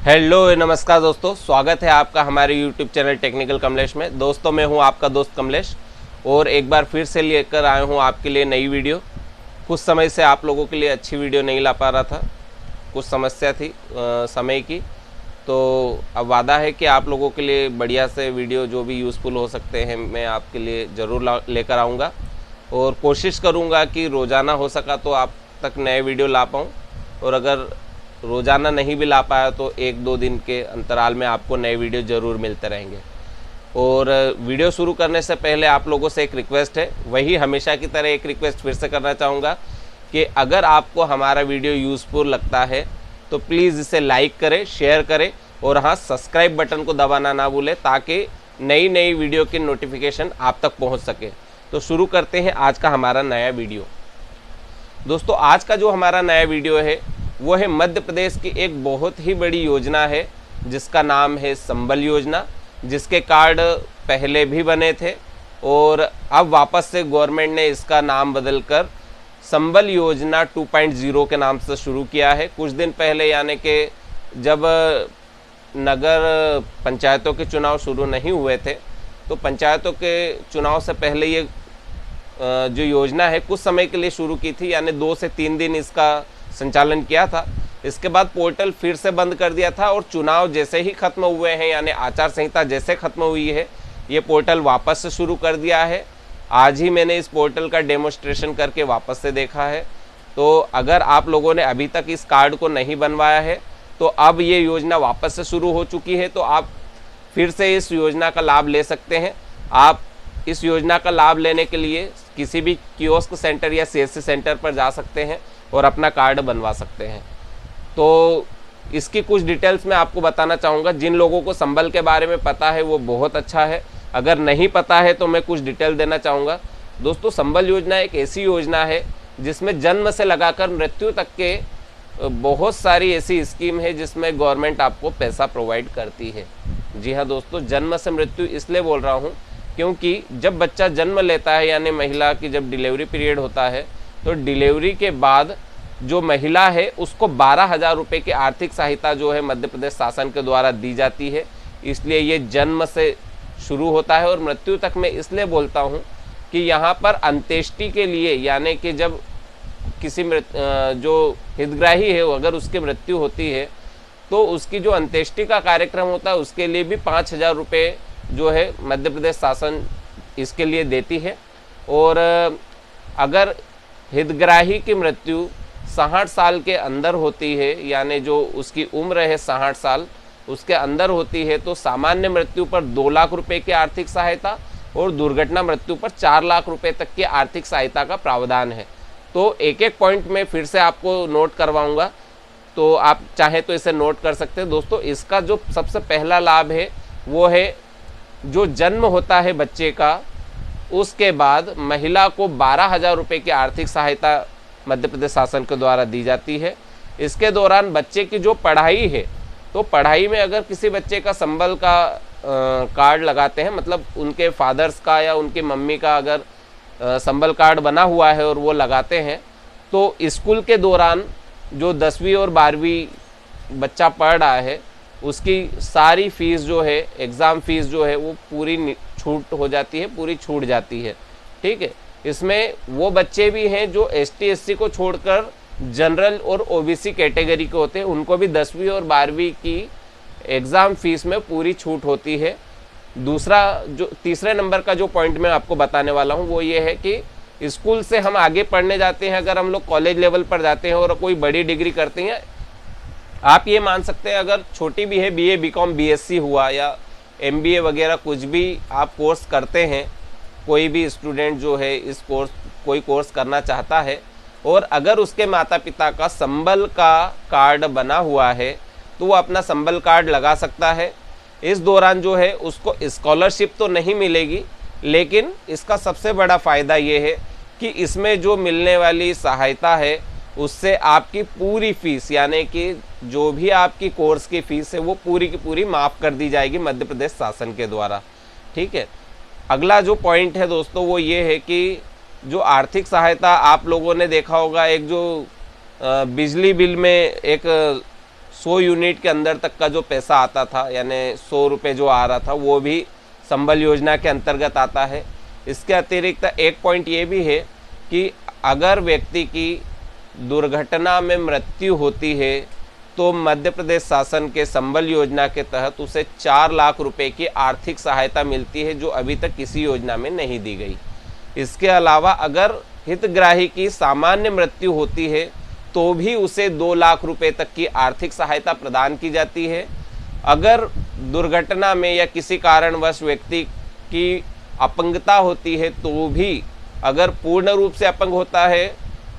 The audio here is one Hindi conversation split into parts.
हेलो नमस्कार दोस्तों, स्वागत है आपका हमारे YouTube चैनल टेक्निकल कमलेश में। दोस्तों मैं हूं आपका दोस्त कमलेश और एक बार फिर से लेकर आया हूं आपके लिए नई वीडियो। कुछ समय से आप लोगों के लिए अच्छी वीडियो नहीं ला पा रहा था, कुछ समस्या थी समय की। तो अब वादा है कि आप लोगों के लिए बढ़िया से वीडियो जो भी यूज़फुल हो सकते हैं मैं आपके लिए ज़रूर लेकर आऊँगा और कोशिश करूँगा कि रोज़ाना हो सका तो आप तक नए वीडियो ला पाऊँ, और अगर रोज़ाना नहीं भी ला पाया तो एक दो दिन के अंतराल में आपको नए वीडियो ज़रूर मिलते रहेंगे। और वीडियो शुरू करने से पहले आप लोगों से एक रिक्वेस्ट है, वही हमेशा की तरह एक रिक्वेस्ट फिर से करना चाहूँगा कि अगर आपको हमारा वीडियो यूज़फुल लगता है तो प्लीज़ इसे लाइक करें, शेयर करें और हाँ, सब्सक्राइब बटन को दबाना ना भूलें ताकि नई नई वीडियो की नोटिफिकेशन आप तक पहुँच सके। तो शुरू करते हैं आज का हमारा नया वीडियो। दोस्तों आज का जो हमारा नया वीडियो है वो है मध्य प्रदेश की एक बहुत ही बड़ी योजना है जिसका नाम है संबल योजना, जिसके कार्ड पहले भी बने थे और अब वापस से गवर्नमेंट ने इसका नाम बदलकर संबल योजना 2.0 के नाम से शुरू किया है। कुछ दिन पहले यानी कि जब नगर पंचायतों के चुनाव शुरू नहीं हुए थे तो पंचायतों के चुनाव से पहले ये जो योजना है कुछ समय के लिए शुरू की थी, यानी 2 से 3 दिन इसका संचालन किया था। इसके बाद पोर्टल फिर से बंद कर दिया था और चुनाव जैसे ही खत्म हुए हैं यानी आचार संहिता जैसे खत्म हुई है ये पोर्टल वापस से शुरू कर दिया है। आज ही मैंने इस पोर्टल का डेमोस्ट्रेशन करके वापस से देखा है। तो अगर आप लोगों ने अभी तक इस कार्ड को नहीं बनवाया है तो अब ये योजना वापस से शुरू हो चुकी है, तो आप फिर से इस योजना का लाभ ले सकते हैं। आप इस योजना का लाभ लेने के लिए किसी भी कियोस्क सेंटर या सीएससी सेंटर पर जा सकते हैं और अपना कार्ड बनवा सकते हैं। तो इसकी कुछ डिटेल्स मैं आपको बताना चाहूँगा। जिन लोगों को संबल के बारे में पता है वो बहुत अच्छा है, अगर नहीं पता है तो मैं कुछ डिटेल देना चाहूँगा। दोस्तों संबल योजना एक ऐसी योजना है जिसमें जन्म से लगाकर मृत्यु तक के बहुत सारी ऐसी स्कीम है जिसमें गवर्नमेंट आपको पैसा प्रोवाइड करती है। जी हाँ दोस्तों, जन्म से मृत्यु इसलिए बोल रहा हूँ क्योंकि जब बच्चा जन्म लेता है यानी महिला की जब डिलीवरी पीरियड होता है तो डिलीवरी के बाद जो महिला है उसको 12,000 रुपये की आर्थिक सहायता जो है मध्य प्रदेश शासन के द्वारा दी जाती है। इसलिए ये जन्म से शुरू होता है और मृत्यु तक मैं इसलिए बोलता हूँ कि यहाँ पर अंत्येष्टि के लिए यानी कि जब किसी जो हितग्राही है अगर उसकी मृत्यु होती है तो उसकी जो अंत्येष्टि का कार्यक्रम होता है उसके लिए भी 5,000 रुपये जो है मध्य प्रदेश शासन इसके लिए देती है। और अगर हितग्राही की मृत्यु 60 साल के अंदर होती है यानी जो उसकी उम्र है 60 साल उसके अंदर होती है तो सामान्य मृत्यु पर 2 लाख रुपए की आर्थिक सहायता और दुर्घटना मृत्यु पर 4 लाख रुपए तक की आर्थिक सहायता का प्रावधान है। तो एक एक पॉइंट में फिर से आपको नोट करवाऊंगा, तो आप चाहे तो इसे नोट कर सकते हैं। दोस्तों इसका जो सबसे पहला लाभ है वो है जो जन्म होता है बच्चे का उसके बाद महिला को 12,000 रुपये की आर्थिक सहायता मध्य प्रदेश शासन के द्वारा दी जाती है। इसके दौरान बच्चे की जो पढ़ाई है तो पढ़ाई में अगर किसी बच्चे का संबल का कार्ड लगाते हैं, मतलब उनके फादर्स का या उनकी मम्मी का अगर संबल कार्ड बना हुआ है और वो लगाते हैं तो स्कूल के दौरान जो 10वीं और 12वीं बच्चा पढ़ रहा है उसकी सारी फीस जो है एग्ज़ाम फीस जो है वो पूरी छूट हो जाती है, पूरी छूट जाती है। ठीक है, इसमें वो बच्चे भी हैं जो ST SC को छोड़कर जनरल और OBC कैटेगरी के होते हैं, उनको भी 10वीं और 12वीं की एग्ज़ाम फीस में पूरी छूट होती है। दूसरा जो तीसरे नंबर का जो पॉइंट मैं आपको बताने वाला हूँ वो ये है कि स्कूल से हम आगे पढ़ने जाते हैं, अगर हम लोग कॉलेज लेवल पर जाते हैं और कोई बड़ी डिग्री करते हैं, आप ये मान सकते हैं अगर छोटी भी है BA BCom BSc हुआ या MBA वगैरह कुछ भी आप कोर्स करते हैं, कोई भी स्टूडेंट जो है इस कोई कोर्स करना चाहता है और अगर उसके माता पिता का संबल का कार्ड बना हुआ है तो वो अपना संबल कार्ड लगा सकता है। इस दौरान जो है उसको स्कॉलरशिप तो नहीं मिलेगी, लेकिन इसका सबसे बड़ा फ़ायदा ये है कि इसमें जो मिलने वाली सहायता है उससे आपकी पूरी फीस यानी कि जो भी आपकी कोर्स की फ़ीस है वो पूरी की पूरी माफ़ कर दी जाएगी मध्य प्रदेश शासन के द्वारा। ठीक है, अगला जो पॉइंट है दोस्तों वो ये है कि जो आर्थिक सहायता आप लोगों ने देखा होगा, एक जो बिजली बिल में एक 100 यूनिट के अंदर तक का जो पैसा आता था, यानी 100 रुपये जो आ रहा था, वो भी संबल योजना के अंतर्गत आता है। इसके अतिरिक्त एक पॉइंट ये भी है कि अगर व्यक्ति की दुर्घटना में मृत्यु होती है तो मध्य प्रदेश शासन के संबल योजना के तहत उसे 4 लाख रुपए की आर्थिक सहायता मिलती है, जो अभी तक किसी योजना में नहीं दी गई। इसके अलावा अगर हितग्राही की सामान्य मृत्यु होती है तो भी उसे 2 लाख रुपए तक की आर्थिक सहायता प्रदान की जाती है। अगर दुर्घटना में या किसी कारणवश व्यक्ति की अपंगता होती है तो भी, अगर पूर्ण रूप से अपंग होता है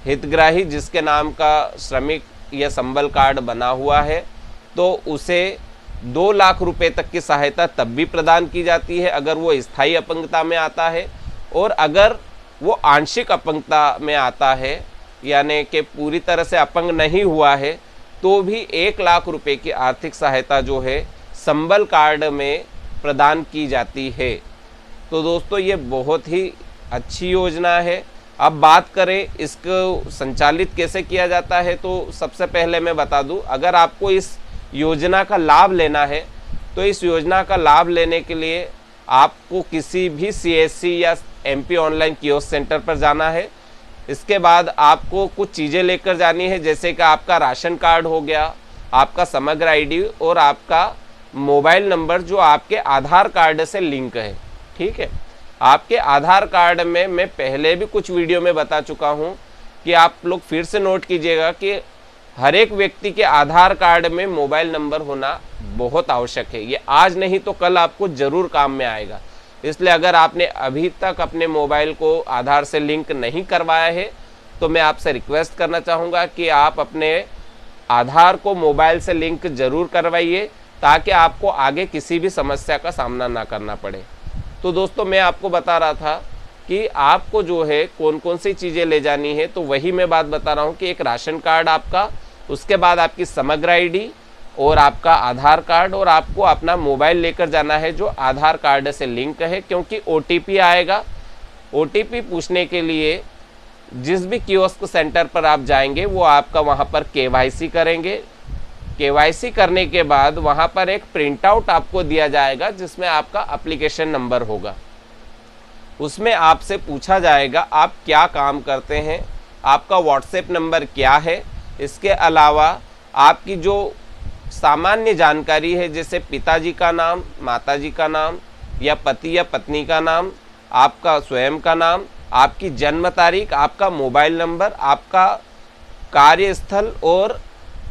हितग्राही जिसके नाम का श्रमिक या संबल कार्ड बना हुआ है, तो उसे 2 लाख रुपए तक की सहायता तब भी प्रदान की जाती है अगर वो स्थायी अपंगता में आता है। और अगर वो आंशिक अपंगता में आता है, यानी कि पूरी तरह से अपंग नहीं हुआ है, तो भी 1 लाख रुपए की आर्थिक सहायता जो है संबल कार्ड में प्रदान की जाती है। तो दोस्तों ये बहुत ही अच्छी योजना है। अब बात करें इसको संचालित कैसे किया जाता है, तो सबसे पहले मैं बता दूं, अगर आपको इस योजना का लाभ लेना है तो इस योजना का लाभ लेने के लिए आपको किसी भी CSC या MP ऑनलाइन कियोस्क सेंटर पर जाना है। इसके बाद आपको कुछ चीज़ें लेकर जानी है, जैसे कि आपका राशन कार्ड हो गया, आपका समग्र ID और आपका मोबाइल नंबर जो आपके आधार कार्ड से लिंक है। ठीक है, आपके आधार कार्ड में मैं पहले भी कुछ वीडियो में बता चुका हूं कि आप लोग फिर से नोट कीजिएगा कि हर एक व्यक्ति के आधार कार्ड में मोबाइल नंबर होना बहुत आवश्यक है। ये आज नहीं तो कल आपको ज़रूर काम में आएगा। इसलिए अगर आपने अभी तक अपने मोबाइल को आधार से लिंक नहीं करवाया है तो मैं आपसे रिक्वेस्ट करना चाहूँगा कि आप अपने आधार को मोबाइल से लिंक ज़रूर करवाइए, ताकि आपको आगे किसी भी समस्या का सामना ना करना पड़े। तो दोस्तों मैं आपको बता रहा था कि आपको जो है कौन कौन सी चीज़ें ले जानी है, तो वही मैं बात बता रहा हूँ कि एक राशन कार्ड आपका, उसके बाद आपकी समग्र ID और आपका आधार कार्ड, और आपको अपना मोबाइल लेकर जाना है जो आधार कार्ड से लिंक है, क्योंकि OTP आएगा। OTP पूछने के लिए जिस भी कियोस्क सेंटर पर आप जाएंगे वो आपका वहाँ पर KYC करेंगे। KYC करने के बाद वहाँ पर एक प्रिंट आउट आपको दिया जाएगा जिसमें आपका एप्लीकेशन नंबर होगा। उसमें आपसे पूछा जाएगा आप क्या काम करते हैं, आपका व्हाट्सएप नंबर क्या है। इसके अलावा आपकी जो सामान्य जानकारी है, जैसे पिताजी का नाम, माताजी का नाम, या पति या पत्नी का नाम, आपका स्वयं का नाम, आपकी जन्म तारीख, आपका मोबाइल नंबर, आपका कार्यस्थल और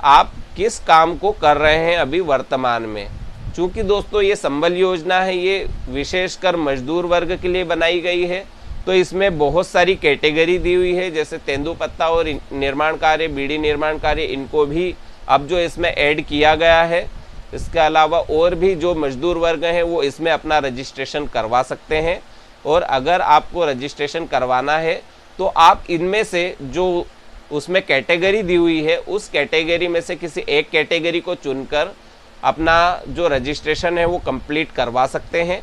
आप किस काम को कर रहे हैं अभी वर्तमान में। चूँकि दोस्तों ये संबल योजना है, ये विशेषकर मजदूर वर्ग के लिए बनाई गई है, तो इसमें बहुत सारी कैटेगरी दी हुई है, जैसे तेंदुपत्ता और निर्माण कार्य, बीड़ी निर्माण कार्य, इनको भी अब जो इसमें ऐड किया गया है। इसके अलावा और भी जो मजदूर वर्ग हैं वो इसमें अपना रजिस्ट्रेशन करवा सकते हैं। और अगर आपको रजिस्ट्रेशन करवाना है तो आप इनमें से जो उसमें कैटेगरी दी हुई है उस कैटेगरी में से किसी एक कैटेगरी को चुनकर अपना जो रजिस्ट्रेशन है वो कंप्लीट करवा सकते हैं।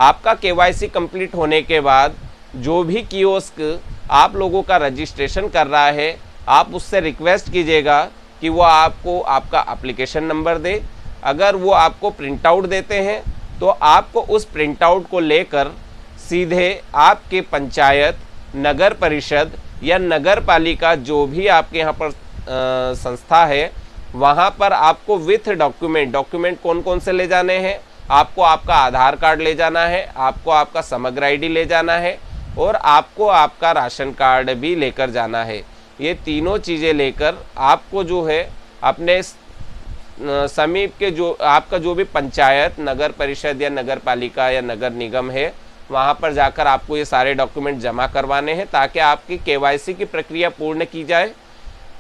आपका KYC कंप्लीट होने के बाद जो भी कियोस्क आप लोगों का रजिस्ट्रेशन कर रहा है, आप उससे रिक्वेस्ट कीजिएगा कि वो आपको आपका एप्लीकेशन नंबर दे। अगर वो आपको प्रिंट आउट देते हैं तो आपको उस प्रिंट आउट को लेकर सीधे आपके पंचायत, नगर परिषद या नगर पालिका, जो भी आपके यहाँ पर संस्था है, वहाँ पर आपको विथ डॉक्यूमेंट कौन कौन से ले जाने हैं। आपको आपका आधार कार्ड ले जाना है, आपको आपका समग्र ID ले जाना है और आपको आपका राशन कार्ड भी लेकर जाना है। ये तीनों चीज़ें लेकर आपको जो है अपने समीप के जो आपका जो भी पंचायत, नगर परिषद या नगर पालिका या नगर निगम है, वहाँ पर जाकर आपको ये सारे डॉक्यूमेंट जमा करवाने हैं, ताकि आपकी KYC की प्रक्रिया पूर्ण की जाए।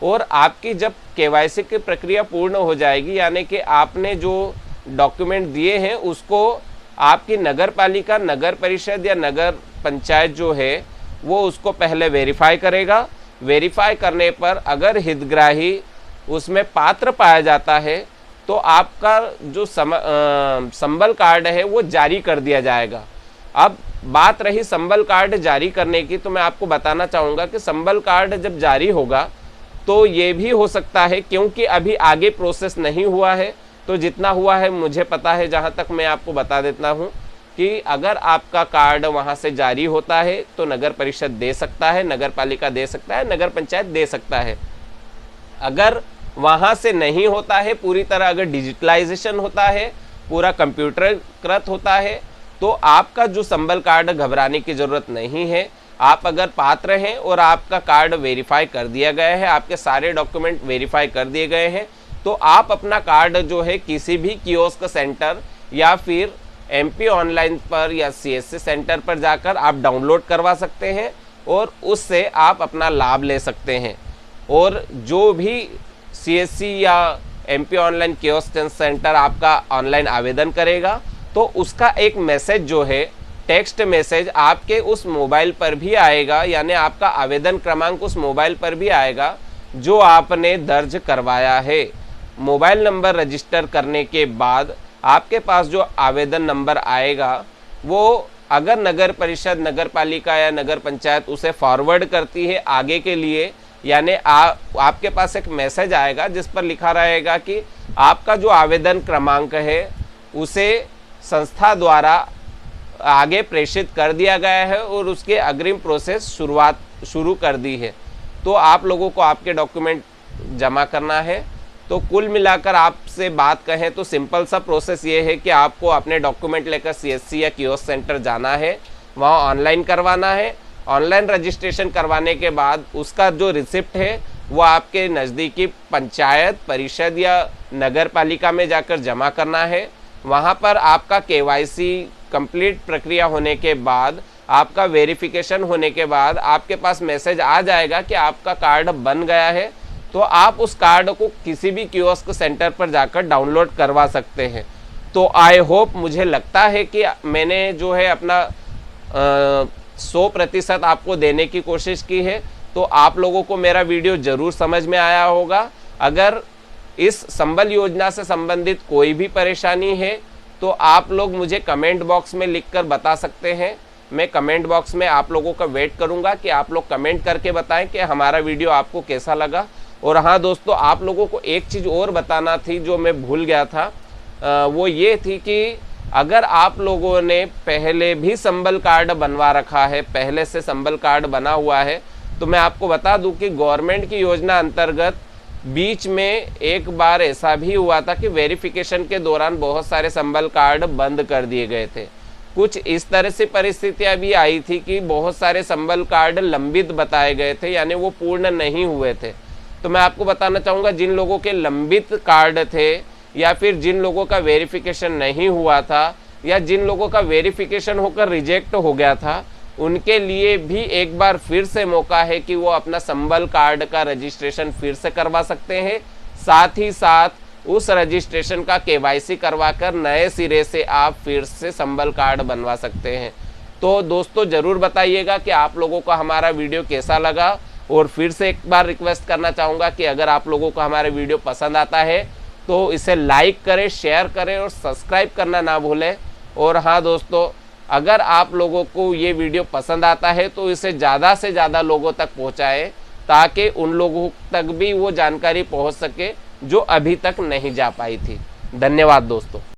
और आपकी जब KYC की प्रक्रिया पूर्ण हो जाएगी, यानी कि आपने जो डॉक्यूमेंट दिए हैं उसको आपकी नगर पालिका, नगर परिषद या नगर पंचायत जो है वो उसको पहले वेरीफाई करेगा। वेरीफाई करने पर अगर हितग्राही उसमें पात्र पाया जाता है तो आपका जो संबल कार्ड है वो जारी कर दिया जाएगा। अब बात रही संबल कार्ड जारी करने की, तो मैं आपको बताना चाहूँगा कि संबल कार्ड जब जारी होगा तो ये भी हो सकता है, क्योंकि अभी आगे प्रोसेस नहीं हुआ है, तो जितना हुआ है मुझे पता है, जहाँ तक मैं आपको बता देता हूँ कि अगर आपका कार्ड वहाँ से जारी होता है तो नगर परिषद दे सकता है, नगर पालिका दे सकता है, नगर पंचायत दे सकता है। अगर वहाँ से नहीं होता है पूरी तरह, अगर डिजिटलाइजेशन होता है, पूरा कंप्यूटरकृत होता है, तो आपका जो संबल कार्ड, घबराने की ज़रूरत नहीं है। आप अगर पात्र हैं और आपका कार्ड वेरीफाई कर दिया गया है, आपके सारे डॉक्यूमेंट वेरीफाई कर दिए गए हैं, तो आप अपना कार्ड जो है किसी भी कियोस्क सेंटर या फिर एमपी ऑनलाइन पर या सीएससी सेंटर पर जाकर आप डाउनलोड करवा सकते हैं और उससे आप अपना लाभ ले सकते हैं। और जो भी सीएससी या एमपी ऑनलाइन कियोस्क सेंटर आपका ऑनलाइन आवेदन करेगा, तो उसका एक मैसेज जो है, टेक्स्ट मैसेज आपके उस मोबाइल पर भी आएगा, यानी आपका आवेदन क्रमांक उस मोबाइल पर भी आएगा जो आपने दर्ज करवाया है। मोबाइल नंबर रजिस्टर करने के बाद आपके पास जो आवेदन नंबर आएगा, वो अगर नगर परिषद, नगर पालिका या नगर पंचायत उसे फॉरवर्ड करती है आगे के लिए, यानी आपके पास एक मैसेज आएगा जिस पर लिखा रहेगा कि आपका जो आवेदन क्रमांक है उसे संस्था द्वारा आगे प्रेषित कर दिया गया है और उसके अग्रिम प्रोसेस शुरू कर दी है। तो आप लोगों को आपके डॉक्यूमेंट जमा करना है। तो कुल मिलाकर आपसे बात कहें तो सिंपल सा प्रोसेस ये है कि आपको अपने डॉक्यूमेंट लेकर सीएससी या कियोस्क सेंटर जाना है, वहाँ ऑनलाइन करवाना है। ऑनलाइन रजिस्ट्रेशन करवाने के बाद उसका जो रिसिप्ट है वो आपके नज़दीकी पंचायत, परिषद या नगर पालिका में जाकर जमा करना है। वहाँ पर आपका केवाईसी कंप्लीट प्रक्रिया होने के बाद, आपका वेरिफिकेशन होने के बाद आपके पास मैसेज आ जाएगा कि आपका कार्ड बन गया है। तो आप उस कार्ड को किसी भी कियोस्क सेंटर पर जाकर डाउनलोड करवा सकते हैं। तो आई होप, मुझे लगता है कि मैंने जो है अपना 100% आपको देने की कोशिश की है। तो आप लोगों को मेरा वीडियो ज़रूर समझ में आया होगा। अगर इस संबल योजना से संबंधित कोई भी परेशानी है तो आप लोग मुझे कमेंट बॉक्स में लिखकर बता सकते हैं। मैं कमेंट बॉक्स में आप लोगों का वेट करूंगा कि आप लोग कमेंट करके बताएं कि हमारा वीडियो आपको कैसा लगा। और हाँ दोस्तों, आप लोगों को एक चीज़ और बताना थी जो मैं भूल गया था, वो ये थी कि अगर आप लोगों ने पहले भी संबल कार्ड बनवा रखा है, पहले से संबल कार्ड बना हुआ है, तो मैं आपको बता दूं कि गवर्नमेंट की योजना अंतर्गत बीच में एक बार ऐसा भी हुआ था कि वेरिफिकेशन के दौरान बहुत सारे संबल कार्ड बंद कर दिए गए थे। कुछ इस तरह से परिस्थितियां भी आई थी कि बहुत सारे संबल कार्ड लंबित बताए गए थे, यानी वो पूर्ण नहीं हुए थे। तो मैं आपको बताना चाहूँगा, जिन लोगों के लंबित कार्ड थे या फिर जिन लोगों का वेरिफिकेशन नहीं हुआ था या जिन लोगों का वेरिफिकेशन होकर रिजेक्ट हो गया था, उनके लिए भी एक बार फिर से मौका है कि वो अपना संबल कार्ड का रजिस्ट्रेशन फिर से करवा सकते हैं। साथ ही साथ उस रजिस्ट्रेशन का केवाईसी करवाकर नए सिरे से आप फिर से संबल कार्ड बनवा सकते हैं। तो दोस्तों ज़रूर बताइएगा कि आप लोगों को हमारा वीडियो कैसा लगा। और फिर से एक बार रिक्वेस्ट करना चाहूँगा कि अगर आप लोगों को हमारा वीडियो पसंद आता है तो इसे लाइक करें, शेयर करें और सब्सक्राइब करना ना भूलें। और हाँ दोस्तों, अगर आप लोगों को ये वीडियो पसंद आता है तो इसे ज़्यादा से ज़्यादा लोगों तक पहुँचाएं, ताकि उन लोगों तक भी वो जानकारी पहुँच सके जो अभी तक नहीं जा पाई थी। धन्यवाद दोस्तों।